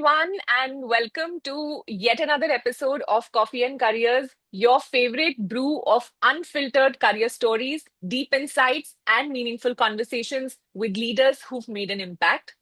everyone, and welcome to yet another episode of Coffee and Careers, your favorite brew of unfiltered career stories, deep insights, and meaningful conversations with leaders who've made an impact.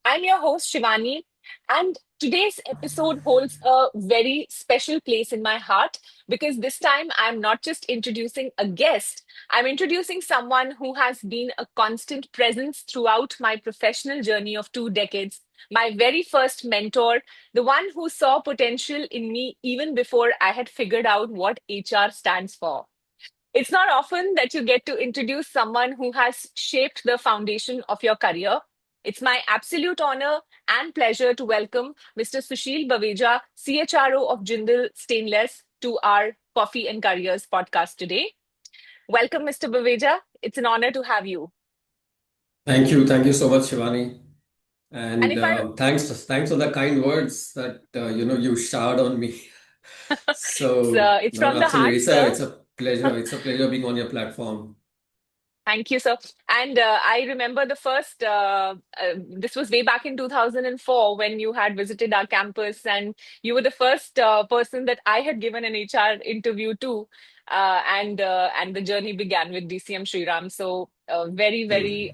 I'm your host, Shivani, and today's episode holds a very special place in my heart because this time I'm not just introducing a guest, I'm introducing someone who has been a constant presence throughout my professional journey of 2 decades. My very first mentor, the one who saw potential in me even before I had figured out what HR stands for. It's not often that you get to introduce someone who has shaped the foundation of your career. It's my absolute honor and pleasure to welcome Mr. Sushil Baveja, CHRO of Jindal Stainless, to our Coffee and Careers podcast today. Welcome, Mr. Baveja. It's an honor to have you. Thank you so much, Shivani, And and if I thanks for the kind words that you showered on me. So, it's no, from no, the heart, absolutely, sir. it's a pleasure. It's a pleasure being on your platform. Thank you, sir. And I remember this was way back in 2004 when you had visited our campus, and you were the first person that I had given an HR interview to. And the journey began with DCM Sriram. So, very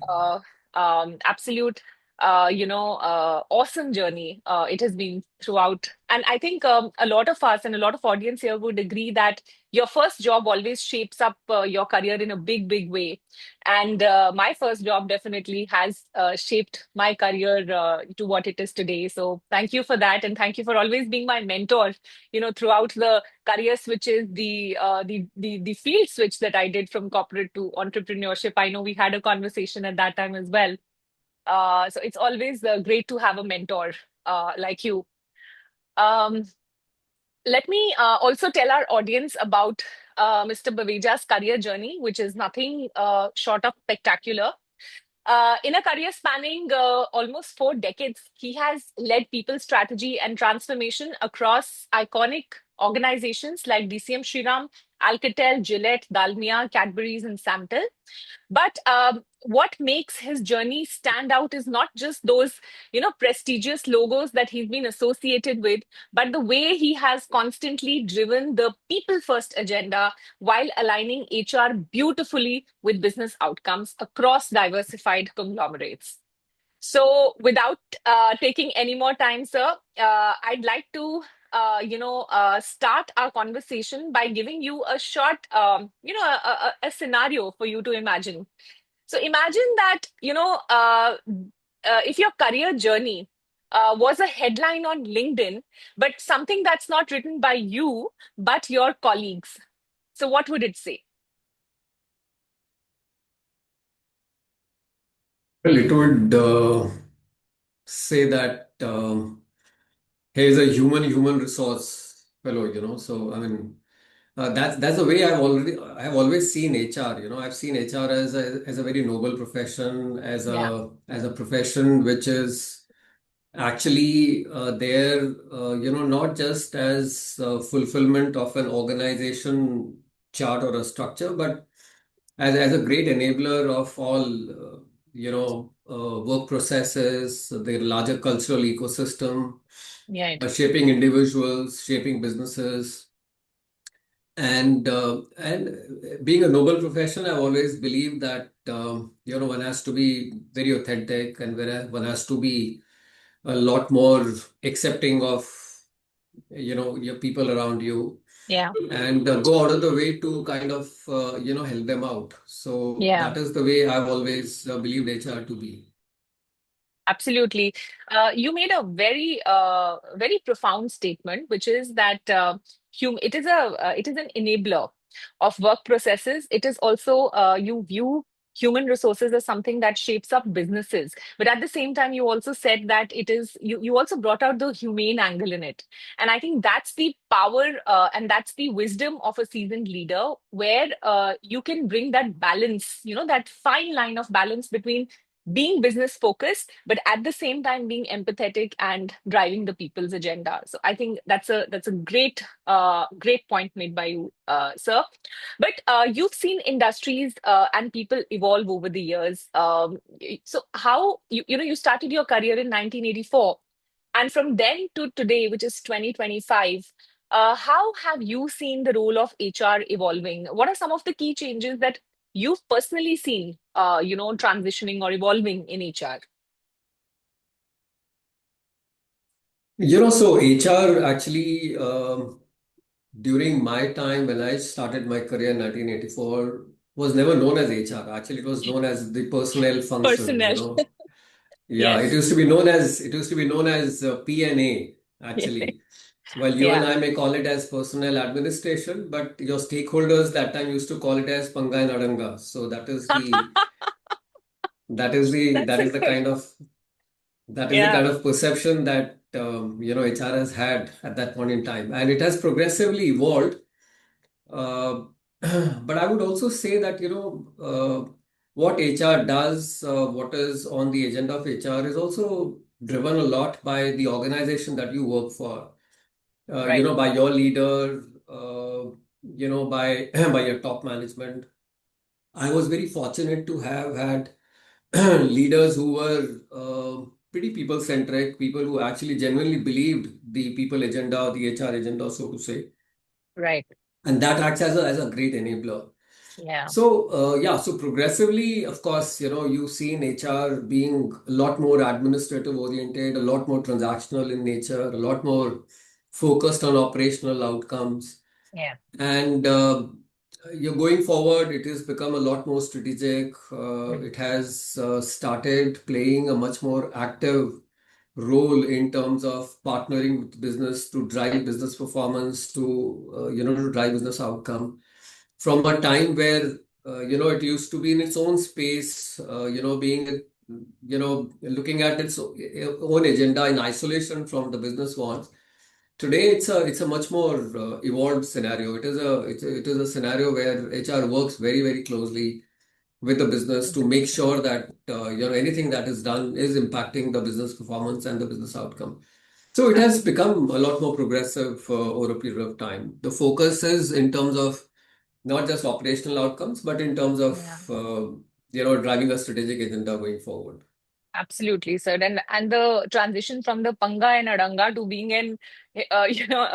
absolute, awesome journey it has been throughout. And I think a lot of us and a lot of audience here would agree that your first job always shapes up your career in a big way, and my first job definitely has shaped my career to what it is today. So thank you for that, and thank you for always being my mentor. Throughout the career switches, the field switch that I did from corporate to entrepreneurship. I know we had a conversation at that time as well. So it's always great to have a mentor like you. Um, Let me also tell our audience about Mr. Baveja's career journey, which is nothing short of spectacular. In a career spanning almost 4 decades, he has led people strategy and transformation across iconic organizations like DCM Shriram, Alcatel, Gillette, Dalmia, Cadbury's, and Samtel. But what makes his journey stand out is not just those, prestigious logos that he's been associated with, but the way he has constantly driven the people first agenda while aligning HR beautifully with business outcomes across diversified conglomerates. So, without taking any more time, sir, I'd like to, start our conversation by giving you a short, a scenario for you to imagine. So, imagine that, if your career journey was a headline on LinkedIn, but something that's not written by you, but your colleagues. So, what would it say? Well, it would say that here's a human resource fellow. So I mean. That's the way I've always seen HR. I've seen HR as a very noble profession, Yeah. as a profession which is actually there, not just as fulfillment of an organization chart or a structure, but as a great enabler of all, work processes, the larger cultural ecosystem, Yeah. shaping individuals, shaping businesses. And being a noble profession, I've always believed that one has to be very authentic, and one has to be a lot more accepting of your people around you, Yeah. and go out of the way to kind of help them out. So Yeah. that is the way I've always believed HR to be. Absolutely. You made a very profound statement, which is that it is an enabler of work processes. It is also you view human resources as something that shapes up businesses. But at the same time, you also said that you also brought out the humane angle in it. And I think that's the power and that's the wisdom of a seasoned leader, where you can bring that balance, that fine line of balance between being business focused but at the same time being empathetic and driving the people's agenda. So I think that's a great point made by you, sir. But you've seen industries and people evolve over the years. So how you started your career in 1984, And from then to today, which is 2025, how have you seen the role of HR evolving? What are some of the key changes that you've personally seen, transitioning or evolving in HR? So HR actually, during my time when I started my career in 1984, was never known as HR. Actually, it was known as the personnel function. Personnel. Yeah, Yes. it used to be known as PNA Yeah. actually. Well, you and Yeah. I may call it as personnel administration, but your stakeholders that time used to call it as Panga and Adanga. So That's that a is the good. kind of Yeah. perception that HR has had at that point in time, and it has progressively evolved. Uh, but I would also say that what HR does, what is on the agenda of HR, is also driven a lot by the organization that you work for. Right. By your leader, by by your top management. I was very fortunate to have had leaders who were pretty people centric, people who actually genuinely believed the people agenda, the HR agenda, so to say, Right. and that acts as a great enabler. Yeah. So progressively, of course, you've seen HR being a lot more administrative oriented, a lot more transactional in nature, a lot more focused on operational outcomes. Yeah. And you're going forward, it has become a lot more strategic. Mm. It has started playing a much more active role in terms of partnering with business to drive business performance, to drive business outcome. From a time where it used to be in its own space, being looking at its own agenda in isolation from the business wants. Today, it's a much more evolved scenario. It is a scenario where HR works very very closely with the business to make sure that anything that is done is impacting the business performance and the business outcome. So it has Absolutely. become a lot more progressive over a period of time. The focus is in terms of not just operational outcomes, but in terms of Yeah. driving a strategic agenda going forward. Absolutely, sir. And the transition from the Panga and Adanga to being a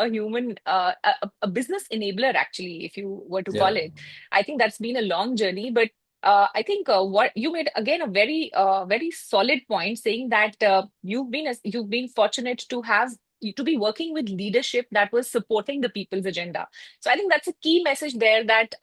human, a business enabler, actually, if you were to Yeah. call it. I think that's been a long journey, but I think what you made again a very solid point, saying that you've been fortunate to have to be working with leadership that was supporting the people's agenda. So I think that's a key message there, that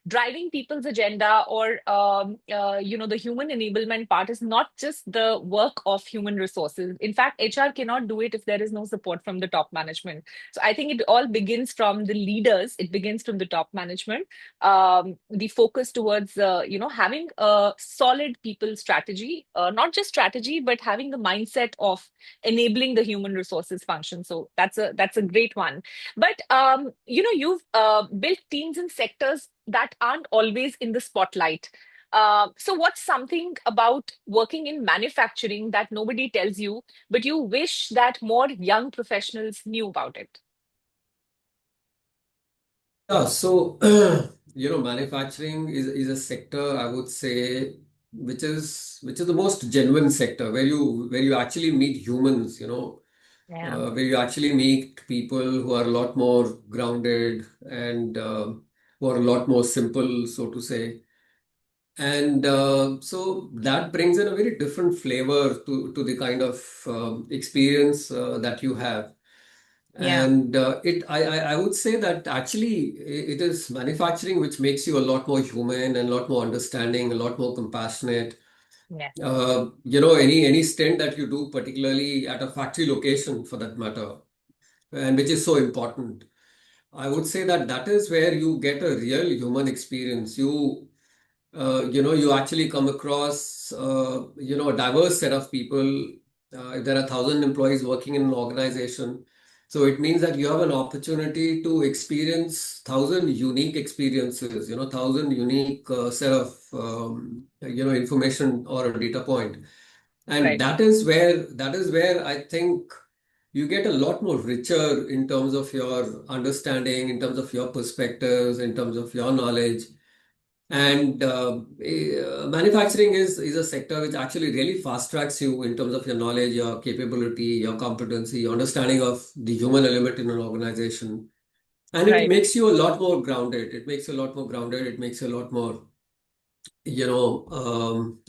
driving people's agenda, or the human enablement part is not just the work of human resources. In fact, HR cannot do it if there is no support from the top management. So I think it all begins from the leaders, it begins from the top management. The focus towards having a solid people strategy, not just strategy, but having the mindset of enabling the human resources function. So that's a great one. But you've built teams in sectors that aren't always in the spotlight. So, what's something about working in manufacturing that nobody tells you, but you wish that more young professionals knew about it? Yeah, so manufacturing is a sector I would say which is the most genuine sector where you actually meet humans, Yeah, where you actually meet people who are a lot more grounded and who are a lot more simple, so to say. And so that brings in a very different flavor to the kind of experience that you have. yeah, And I would say that actually it is manufacturing which makes you a lot more human and a lot more understanding, a lot more compassionate. yeah, Any stint that you do, particularly at a factory location for that matter, and which is so important. I would say that that is where you get a real human experience. You actually come across, a diverse set of people. If there are 1,000 employees working in an organization, so it means that you have an opportunity to experience 1,000 unique experiences, 1,000 unique set of, information or a data point. And right. that is where I think you get a lot more richer in terms of your understanding, in terms of your perspectives, in terms of your knowledge. And manufacturing is a sector which actually really fast tracks you in terms of your knowledge, your capability, your competency, your understanding of the human element in an organization. And it Right. makes you a lot more grounded. It makes you a lot more grounded. It makes you a lot more,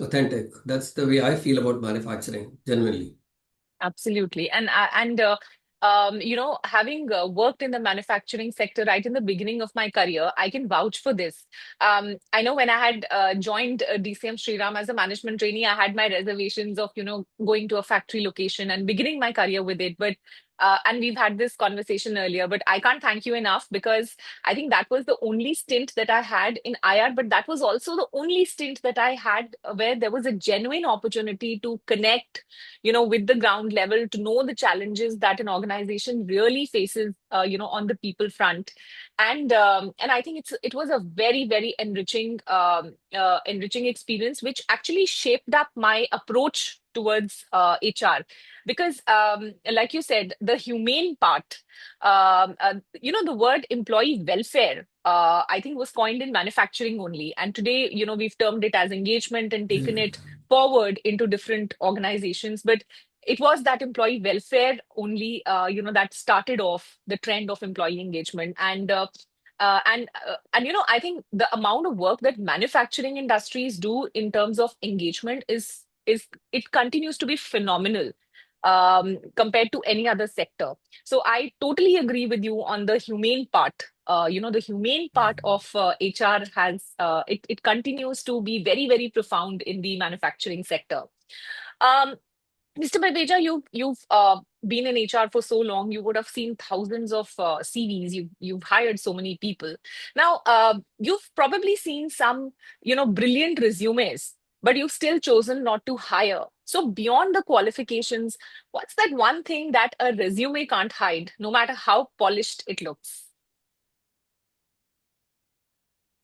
authentic. That's the way I feel about manufacturing, genuinely. Absolutely. Having worked in the manufacturing sector right in the beginning of my career, I can vouch for this. I know when I had joined DCM Shriram as a management trainee, I had my reservations of, going to a factory location and beginning my career with it. And we've had this conversation earlier, but I can't thank you enough because I think that was the only stint that I had in IR, but that was also the only stint that I had where there was a genuine opportunity to connect, with the ground level, to know the challenges that an organization really faces, on the people front. And I think it was a very, very enriching experience, which actually shaped up my approach towards HR. Because, like you said, the humane part, the word employee welfare, I think was coined in manufacturing only. And today, we've termed it as engagement and taken it forward into different organizations. But it was that employee welfare only, that started off the trend of employee engagement. And I think the amount of work that manufacturing industries do in terms of engagement is it continues to be phenomenal, compared to any other sector. So I totally agree with you on the humane part. The humane part of HR it continues to be very, very profound in the manufacturing sector. Um, Mr. Babeja, you've been in HR for so long. You would have seen thousands of CVs. You've hired so many people. Now, you've probably seen some, brilliant resumes, but you've still chosen not to hire. So, beyond the qualifications, what's that one thing that a resume can't hide, no matter how polished it looks?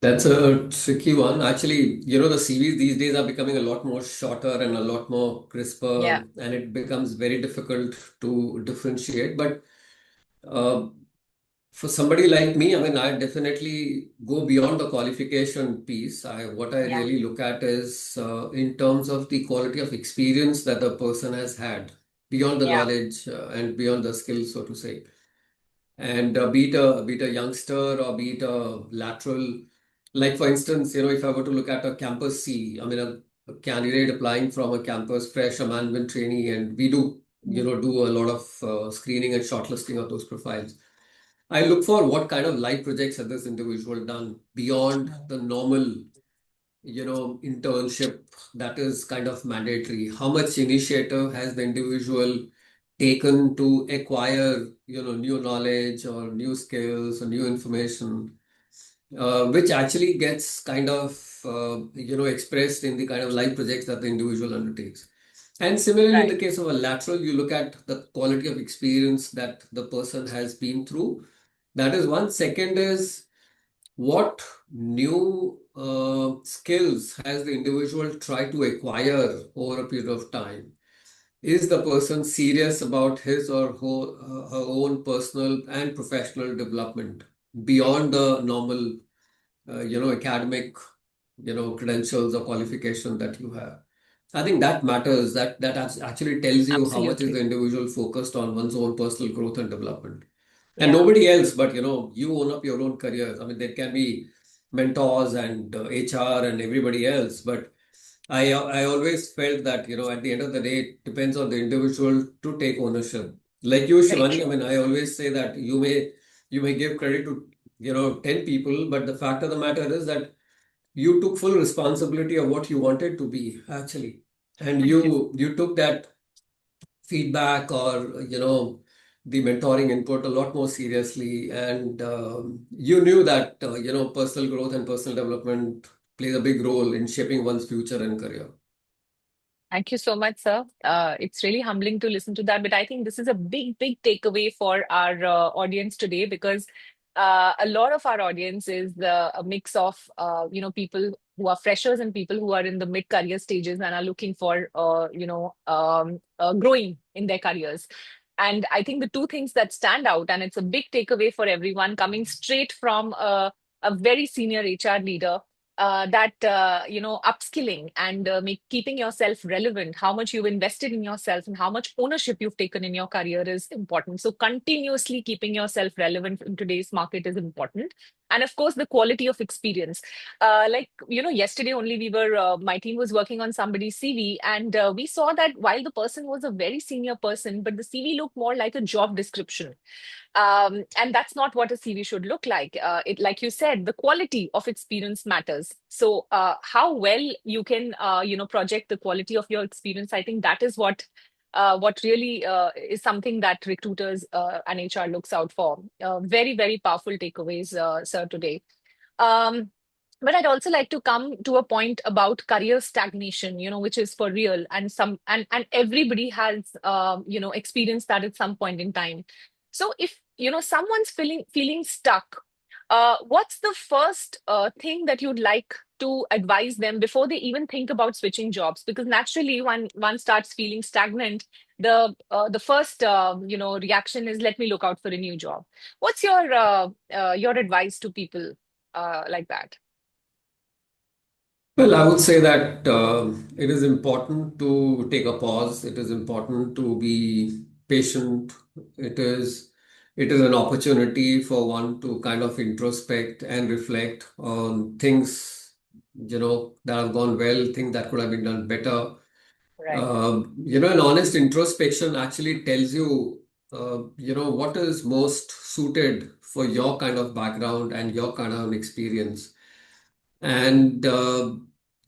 That's a tricky one. Actually, the CVs these days are becoming a lot more shorter and a lot more Yeah, crisper, and it becomes very difficult to differentiate. But uh, for somebody like me, I mean, I definitely go beyond the qualification piece. What I yeah, really look at is in terms of the quality of experience that the person has had, beyond the yeah, knowledge and beyond the skills, so to say. And be it a youngster or be it a lateral, like for instance, if I were to look at a campus C, I mean a candidate applying from a campus fresh, a management trainee, and we do mm, do a lot of screening and shortlisting of those profiles. I look for what kind of life projects has this individual done beyond mm, the normal, internship that is kind of mandatory. How much initiative has the individual taken to acquire, new knowledge or new skills or new information, which actually gets kind of, expressed in the kind of life projects that the individual undertakes. And similarly, in the right, case of a lateral, you look at the quality of experience that the person has been through. That is one. Second is what new skills has the individual tried to acquire over a period of time? Is the person serious about his or her own personal and professional development beyond the normal, academic, credentials or qualification that you have? I think that matters. That actually tells you how much is the absolutely. individual focused on one's own personal growth and development. And Yeah, nobody else, but you own up your own careers. I mean, there can be mentors and HR and everybody else, but I always felt that at the end of the day, it depends on the individual to take ownership. Like you, very Shivani, I true. mean, I always say that you may give credit to 10 people, but the fact of the matter is that you took full responsibility of what you wanted to be actually, and Thank you. you took that feedback or the mentoring input a lot more seriously, and you knew that personal growth and personal development plays a big role in shaping one's future and career. Thank you so much, sir. It's really humbling to listen to that, but I think this is a big, big takeaway for our audience today because a lot of our audience is a mix of people who are freshers and people who are in the mid-career stages and are looking for growing in their careers. And I think the two things that stand out, and it's a big takeaway for everyone coming straight from a very senior HR leader. that upskilling and keeping yourself relevant, how much you've invested in yourself and how much ownership you've taken in your career is important. So continuously keeping yourself relevant in today's market is important. And of course, the quality of experience. Yesterday only my team was working on somebody's CV, and we saw that while the person was a very senior person, but the CV looked more like a job description. And that's not what a CV should look like. Like you said, the quality of experience matters. So, how well you can, project the quality of your experience, I think that is what really is something that recruiters and HR looks out for. Very, very powerful takeaways, sir, today. Um, but I'd also like to come to a point about career stagnation, which is for real, and everybody has, experienced that at some point in time. So if someone's feeling stuck, what's the first thing that you'd like to advise them before they even think about switching jobs? Because naturally, when one starts feeling stagnant, the first reaction is, let me look out for a new job. What's your advice to people like that? Well, I would say that it is important to take a pause. It is important to be patient. It is it is an opportunity for one to kind of introspect and reflect on things, that have gone well, things that could have been done better. Right. An honest introspection actually tells you, what is most suited for your kind of background and your kind of experience. And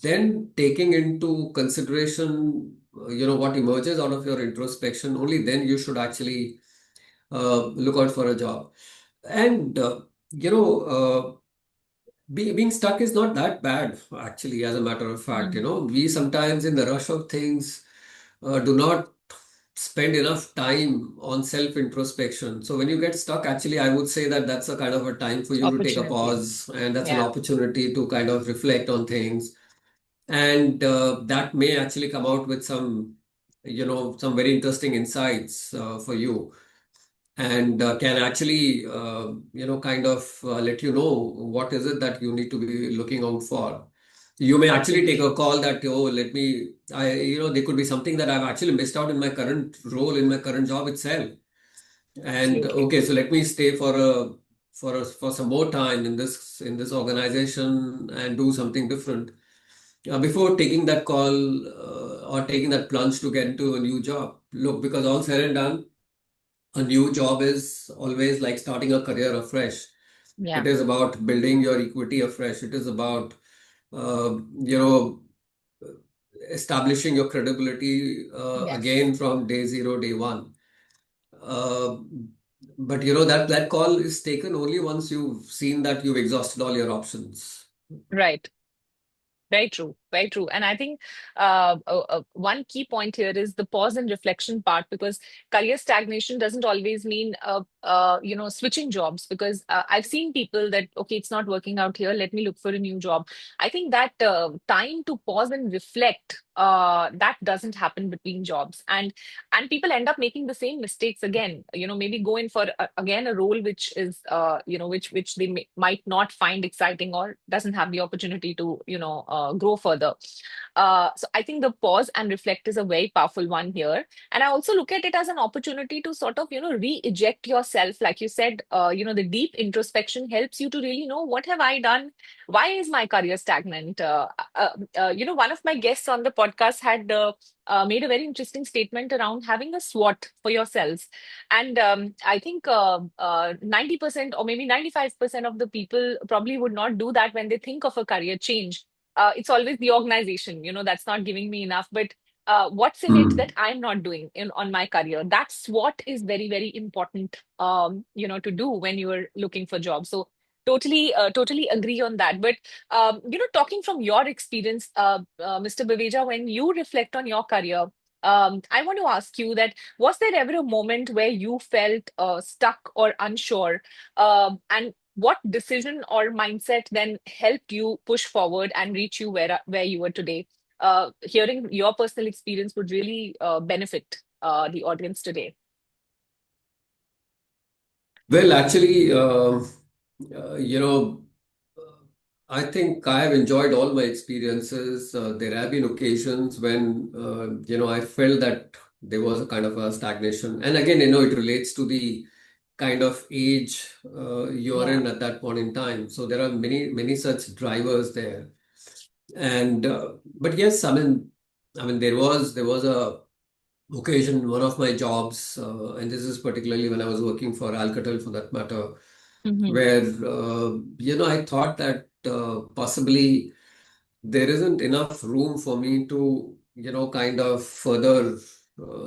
then taking into consideration, what emerges out of your introspection, only then you should actually look out for a job. And, being stuck is not that bad, actually, as a matter of fact. Mm. We sometimes, in the rush of things, do not spend enough time on self introspection. So when you get stuck, actually, I would say that that's a kind of a time for you to take a Opportunity. pause, and that's an Yeah. opportunity to kind of reflect on things. And that may actually come out with some very interesting insights for you, and can actually, kind of let you know what is it that you need to be looking out for. You may actually take a Absolutely. call that, oh, there could be something that I've actually missed out in my current role, in my current job itself. And Absolutely. okay, so let me stay for some more time in this organization and do something different before taking that call or taking that plunge to get into a new job. Look, because all said and done, a new job is always like starting a career afresh. It Yeah. is about building your equity afresh. It is about, uh, you know, establishing your credibility Yes. again from day zero, day one. Uh, but that call is taken only once you've seen that you've exhausted all your options. Right. Very true, very true. And I think one key point here is the pause and reflection part, because career stagnation doesn't always mean, switching jobs. Because I've seen people that, okay, it's not working out here, let me look for a new job. I think that time to pause and reflect, that doesn't happen between jobs, and people end up making the same mistakes again. Maybe go in for again a role which is, which they might not find exciting or doesn't have the opportunity to, grow further. So I think the pause and reflect is a very powerful one here. And I also look at it as an opportunity to sort of, re-eject yourself. Like you said, the deep introspection helps you to really know, what have I done? Why is my career stagnant? One of my guests on the podcast had made a very interesting statement around having a SWOT for yourselves. And I think 90% or maybe 95% of the people probably would not do that when they think of a career change. It's always the organization, that's not giving me enough. But what's in it that Hmm. I'm not doing on my career? That's what is very, very important, to do when you're looking for jobs. So totally agree on that. But talking from your experience, Mr. Baveja, when you reflect on your career, I want to ask you that, was there ever a moment where you felt stuck or unsure? And what decision or mindset then helped you push forward and reach you where you are today? Hearing your personal experience would really benefit the audience today. Well, actually, uh, you know, I think I have enjoyed all my experiences. There have been occasions when, I felt that there was a kind of a stagnation. And again, it relates to the kind of age you're Yeah. in at that point in time. So there are many such drivers there. And but yes, I mean, there was a occasion, one of my jobs, and this is particularly when I was working for Alcatel, for that matter, Hmm. where I thought that possibly there isn't enough room for me to kind of further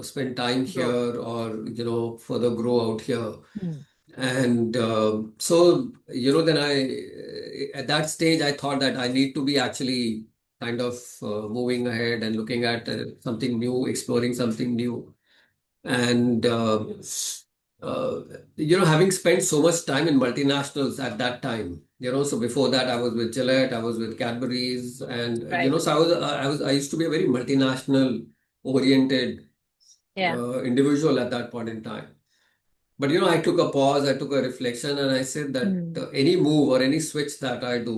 spend time Grow. here, or further grow out here. Mm. And so then at that stage I thought that I need to be actually kind of moving ahead and looking at something new, exploring something new. And uh, having spent so much time in multinationals at that time, so before that I was with Gillette, I was with Cadbury's, and Right. so I used to be a very multinational oriented Yeah. individual at that point in time. But I took a pause, I took a reflection, and I said that Mm. any move or any switch that I do,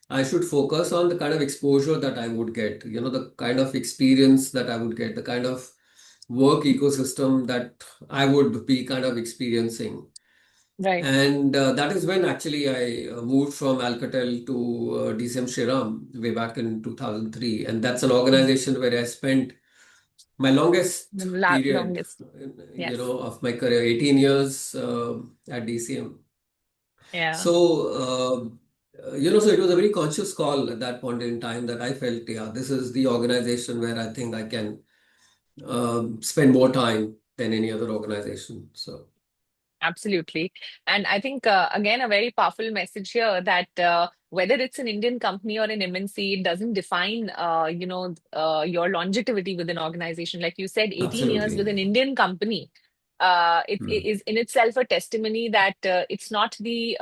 I should focus on the kind of exposure that I would get, the kind of experience that I would get, the kind of work ecosystem that I would be kind of experiencing. Right. And that is when actually I moved from Alcatel to DCM Shriram way back in 2003. And that's an Mm. organization where I spent my longest The period, longest. Yes. of my career, 18 years at DCM. Yeah. So, so it was a very conscious call at that point in time that I felt, yeah, this is the organization where I think I can spend more time than any other organization. So, Absolutely. And I think, again, a very powerful message here that whether it's an Indian company or an MNC, it doesn't define, your longevity with an organization. Like you said, 18 years absolutely. with an Indian company. It Hmm. is in itself a testimony that it's not the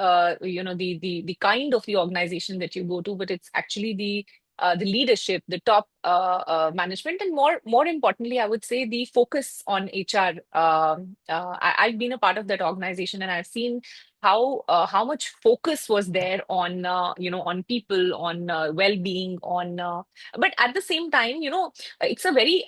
kind of the organization that you go to, but it's actually the leadership, the top management, and more importantly, I would say the focus on HR. I've been a part of that organization, and I've seen how much focus was there on on people, on well-being, on but at the same time, it's a very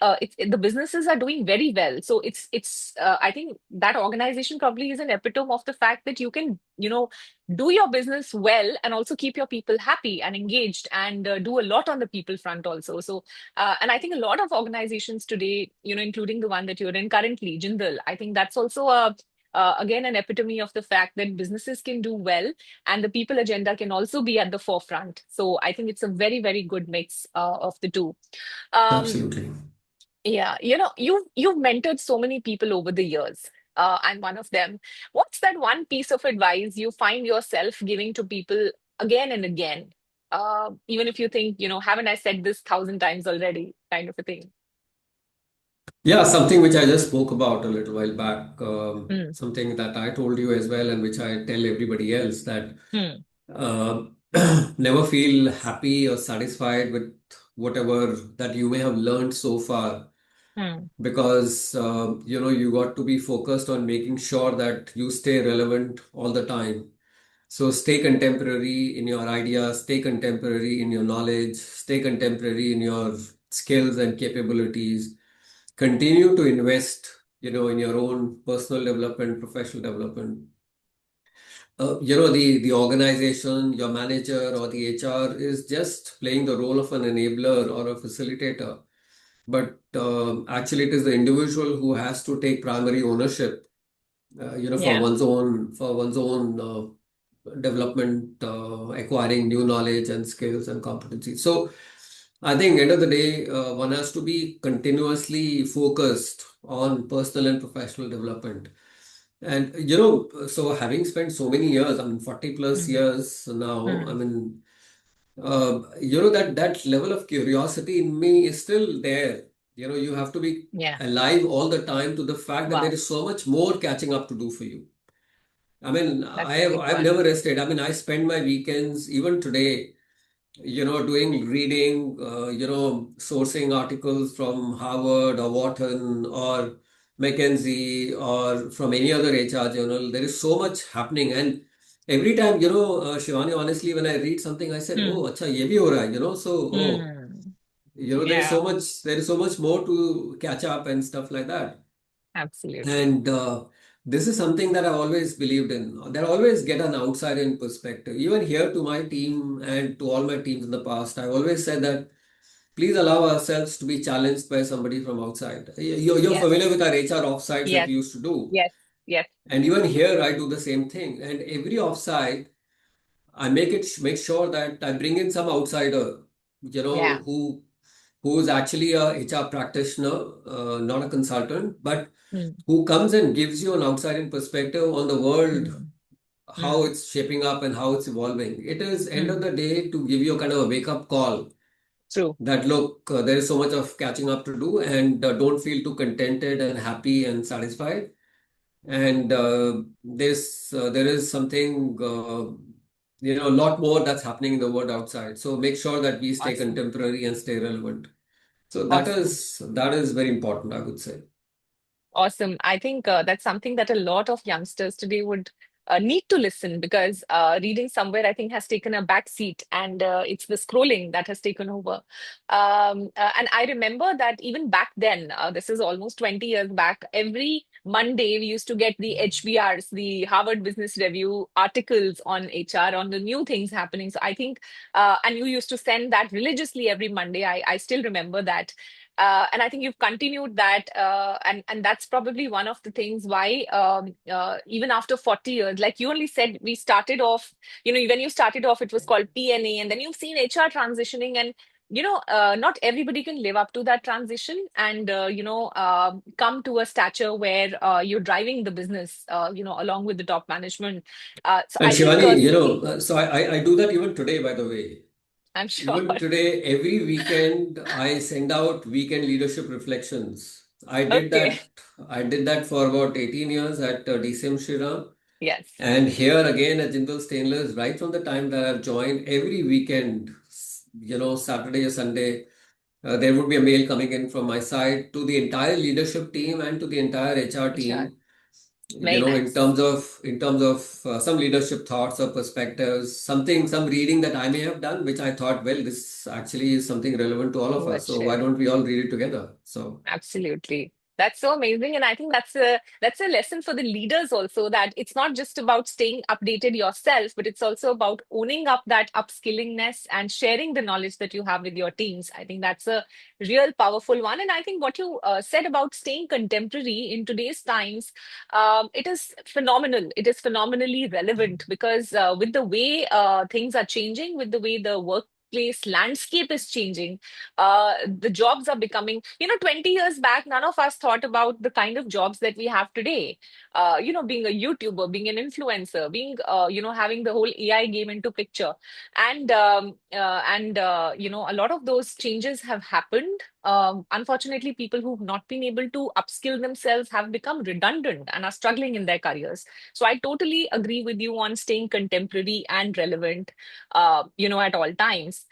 the businesses are doing very well. So it's I think that organization probably is an epitome of the fact that you can do your business well and also keep your people happy and engaged, and do a lot on the people front also. So and I think a lot of organizations today, including the one that you're in currently, Jindal, I think that's also a again an epitome of the fact that businesses can do well and the people agenda can also be at the forefront. So I think it's a very, very good mix of the two. um, Absolutely. yeah, you've mentored so many people over the years. I'm one of them. What's that one piece of advice you find yourself giving to people again and again? Even if you think, haven't I said this 1,000 times already, kind of a thing. Yeah, something which I just spoke about a little while back, Hmm. something that I told you as well, and which I tell everybody else that Hmm. uh, never feel happy or satisfied with whatever that you may have learned so far, Hmm. because you got to be focused on making sure that you stay relevant all the time. So stay contemporary in your ideas, stay contemporary in your knowledge, stay contemporary in your skills and capabilities. Continue to invest, in your own personal development, professional development. The organization, your manager or the HR is just playing the role of an enabler or a facilitator. But actually, it is the individual who has to take primary ownership, for Yeah. one's own development, acquiring new knowledge and skills and competencies. So, I think end of the day, one has to be continuously focused on personal and professional development. And so having spent so many years, I mean 40 plus Hmm. years now, I Hmm. mean, that level of curiosity in me is still there. You have to be Yeah. alive all the time to the fact that there Wow. is so much more catching up to do for you. I mean, That's a big I've one. never rested. I mean, I spend my weekends, even today, doing reading, sourcing articles from Harvard or Wharton or McKinsey or from any other HR journal. There is so much happening. And every time, Shivani, honestly, when I read something, I said, Hmm. oh, acha, ye bhi ho raha hai, so, oh, Hmm. there Yeah, is so much more to catch up and stuff like that. absolutely. And this is something that I've always believed in. That I always get an outside in perspective. Even here to my team and to all my teams in the past, I've always said that please allow ourselves to be challenged by somebody from outside. You're Yes, familiar with our HR offsites that yes, we used to do. yes, yes. And even here, I do the same thing. And every offsite, I make sure that I bring in some outsider, Yeah. who is actually a HR practitioner, not a consultant, but Hmm. who comes and gives you an outside perspective on the world, Hmm. how Hmm. it's shaping up and how it's evolving. It is end of Hmm. the day to give you a kind of a wake up call True. that look, there is so much of catching up to do, and don't feel too contented and happy and satisfied. And there is something, a lot more that's happening in the world outside. So make sure that we stay Awesome. contemporary and stay relevant. So Awesome. that is very important, I would say. Awesome. I think that's something that a lot of youngsters today would need to listen because reading somewhere, I think, has taken a back seat and it's the scrolling that has taken over. And I remember that even back then, this is almost 20 years back, every Monday we used to get the HBRs, the Harvard Business Review articles on HR, on the new things happening. So I think, and you used to send that religiously every Monday. I still remember that. And I think you've continued that, and that's probably one of the things why even after 40 years, like you only said, we started off, when you started off, it was called PNA, and then you've seen HR transitioning, and not everybody can live up to that transition and come to a stature where you're driving the business, along with the top management. So And I think, Shivani, see, so I do that even today, by the way. I'm sure. Even today, every weekend, I send out weekend leadership reflections. Okay. I did that for about 18 years at DCM Shriram. Yes. And here again at Jindal Stainless, right from the time that I've joined, every weekend, Saturday or Sunday, there would be a mail coming in from my side to the entire leadership team and to the entire HR HR. team, Very nice. in terms of some leadership thoughts or perspectives, some reading that I may have done, which I thought, well, this actually is something relevant to all of us. Worth So why sharing. don't we all read it together? So. Absolutely. That's so amazing. And I think that's a lesson for the leaders also, that it's not just about staying updated yourself, but it's also about owning up that upskillingness and sharing the knowledge that you have with your teams. I think that's a real powerful one. And I think what you said about staying contemporary in today's times, it is phenomenal. It is phenomenally relevant because with the way things are changing, with the way the workplace landscape is changing, the jobs are becoming, 20 years back, none of us thought about the kind of jobs that we have today. Being a YouTuber, being an influencer, being, having the whole AI game into picture. And a lot of those changes have happened. Unfortunately, people who've not been able to upskill themselves have become redundant and are struggling in their careers. So I totally agree with you on staying contemporary and relevant, at all times.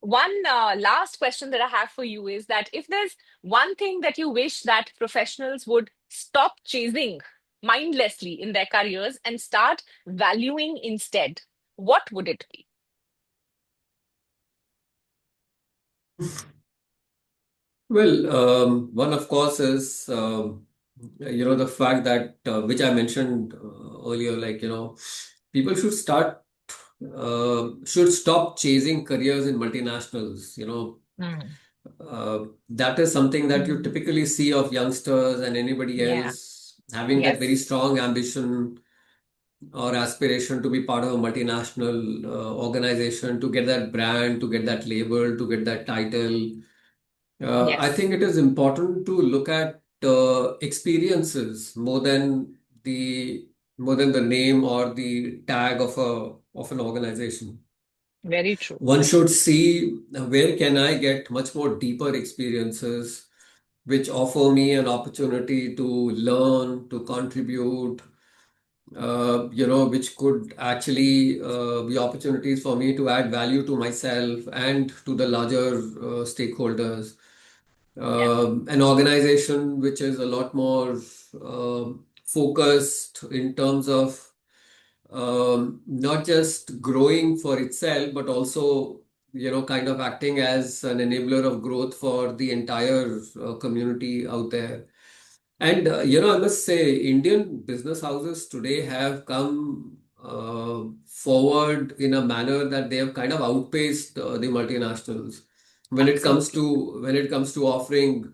One last question that I have for you is that if there's one thing that you wish that professionals would stop chasing mindlessly in their careers and start valuing instead, what would it be? Well, one of course is the fact that which I mentioned earlier, like people should stop chasing careers in multinationals. Mm, That is something that you mm, typically see of youngsters and anybody yeah. else having that very Yes. strong ambition or aspiration to be part of a multinational organization, to get that brand, to get that label, to get that title. I Yes. think it is important to look at experiences the more than the name or the tag of an organization. Very true. One should see where can I get much more deeper experiences which offer me an opportunity to learn, to contribute, which could actually be opportunities for me to add value to myself and to the larger stakeholders. Yeah. An organization which is a lot more focused in terms of not just growing for itself, but also, kind of acting as an enabler of growth for the entire community out there. And, I must say, Indian business houses today have come forward in a manner that they have kind of outpaced the multinationals Absolutely. when it comes to offering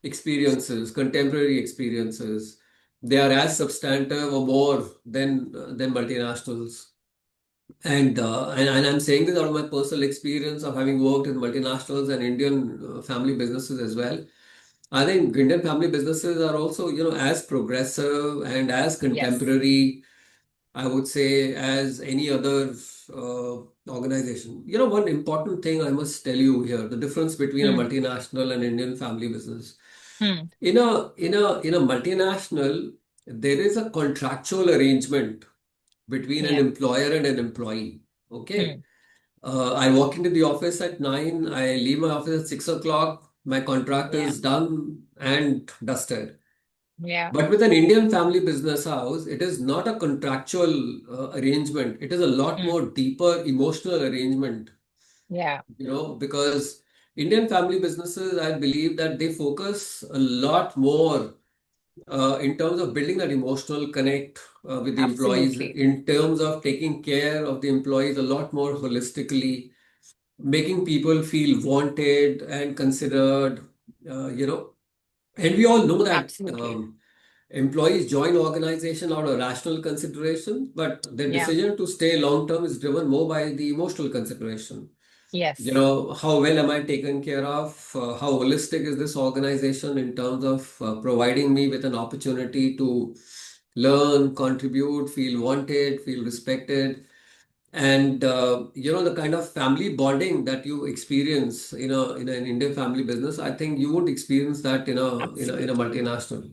experiences, contemporary experiences. They are as substantive or more than multinationals. And I'm saying this out of my personal experience of having worked in multinationals and Indian family businesses as well. I think Indian family businesses are also, as progressive and as Yes. contemporary, I would say, as any other organization. One important thing I must tell you here, the difference between a Hmm. multinational and Indian family business. Hmm. In a multinational, there is a contractual arrangement between an Yeah. employer and an employee. Okay. Hmm. I walk into the office at 9, I leave my office at 6 o'clock, my contract Yeah. is done and dusted. Yeah. But with an Indian family business house, it is not a contractual arrangement. It is a lot Hmm. more deeper emotional arrangement, Yeah. because Indian family businesses, I believe that they focus a lot more in terms of building that emotional connect with the employees, Absolutely. in terms of taking care of the employees a lot more holistically, making people feel wanted and considered, and we all know that Absolutely. employees join organization out of rational consideration, but their Yeah. decision to stay long term is driven more by the emotional consideration. Yes. How well am I taken care of? How holistic is this organization in terms of providing me with an opportunity to learn, contribute, feel wanted, feel respected? And the kind of family bonding that you experience in an Indian family business, I think you won't experience that in a Absolutely. multinational.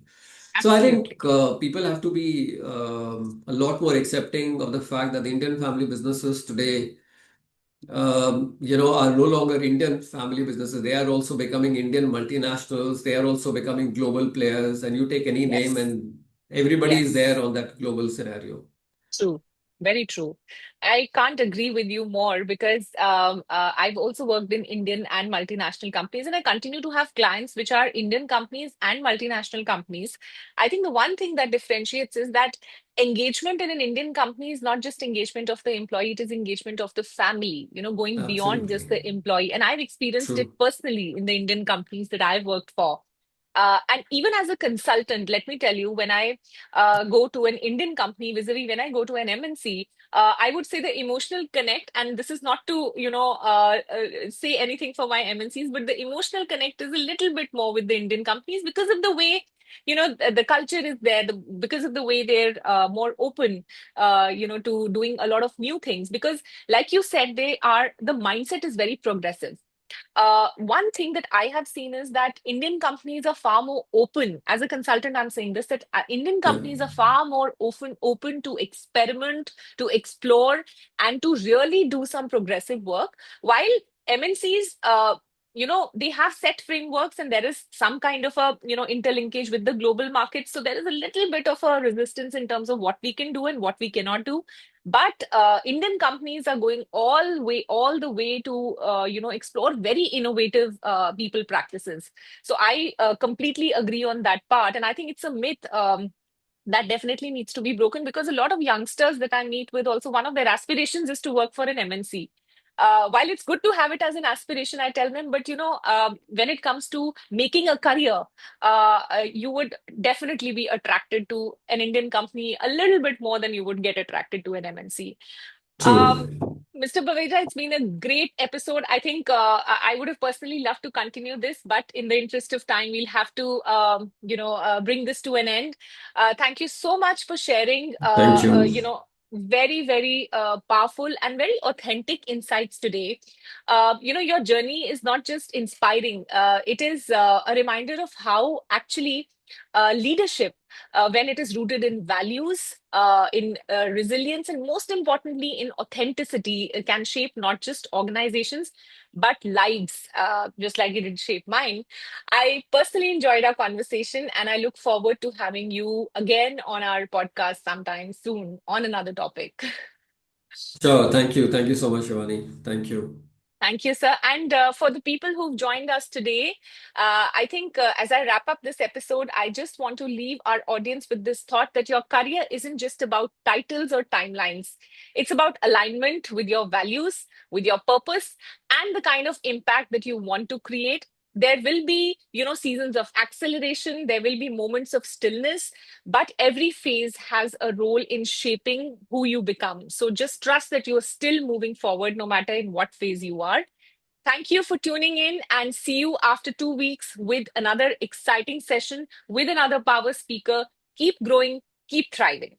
So I Absolutely. think people have to be a lot more accepting of the fact that the Indian family businesses today, are no longer Indian family businesses. They are also becoming Indian multinationals. They are also becoming global players. And you take any name, Yes. and everybody is Yes. there on that global scenario. True. Very true. I can't agree with you more because I've also worked in Indian and multinational companies, and I continue to have clients which are Indian companies and multinational companies. I think the one thing that differentiates is that engagement in an Indian company is not just engagement of the employee, it is engagement of the family, going beyond just Absolutely. the employee. And I've experienced it True. personally in the Indian companies that I've worked for. And even as a consultant, let me tell you, when I go to an Indian company vis-a-vis when I go to an MNC, I would say the emotional connect, and this is not to, say anything for my MNCs, but the emotional connect is a little bit more with the Indian companies because of the way, the culture is there, because of the way they're more open, to doing a lot of new things. Because, like you said, the mindset is very progressive. One thing that I have seen is that Indian companies are far more open. As a consultant, I'm saying this that Indian Yeah. companies are far more open to experiment, to explore, and to really do some progressive work. While MNCs, they have set frameworks, and there is some kind of a interlinkage with the global market. So there is a little bit of a resistance in terms of what we can do and what we cannot do. But Indian companies are going all the way to explore very innovative people practices. So I completely agree on that part, and I think it's a myth. That definitely needs to be broken because a lot of youngsters that I meet with also one of their aspirations is to work for an MNC. While it's good to have it as an aspiration, I tell them, but when it comes to making a career, you would definitely be attracted to an Indian company a little bit more than you would get attracted to an MNC. Um, True. Mr. Baveja, it's been a great episode. I think I would have personally loved to continue this, but in the interest of time, we'll have to, bring this to an end. Thank you so much for sharing, Thank you. very, very powerful and very authentic insights today. Your journey is not just inspiring, it is a reminder of how actually Leadership, when it is rooted in values, in resilience, and most importantly, in authenticity, can shape not just organizations, but lives, just like it did shape mine. I personally enjoyed our conversation, and I look forward to having you again on our podcast sometime soon on another topic. Sure. Thank you. Thank you so much, Shivani. Thank you. Thank you, sir. And for the people who've joined us today, I think as I wrap up this episode, I just want to leave our audience with this thought that your career isn't just about titles or timelines. It's about alignment with your values, with your purpose, and the kind of impact that you want to create. There will be, seasons of acceleration. There will be moments of stillness, but every phase has a role in shaping who you become. So just trust that you are still moving forward no matter in what phase you are. Thank you for tuning in, and see you after 2 weeks with another exciting session with another power speaker. Keep growing, keep thriving.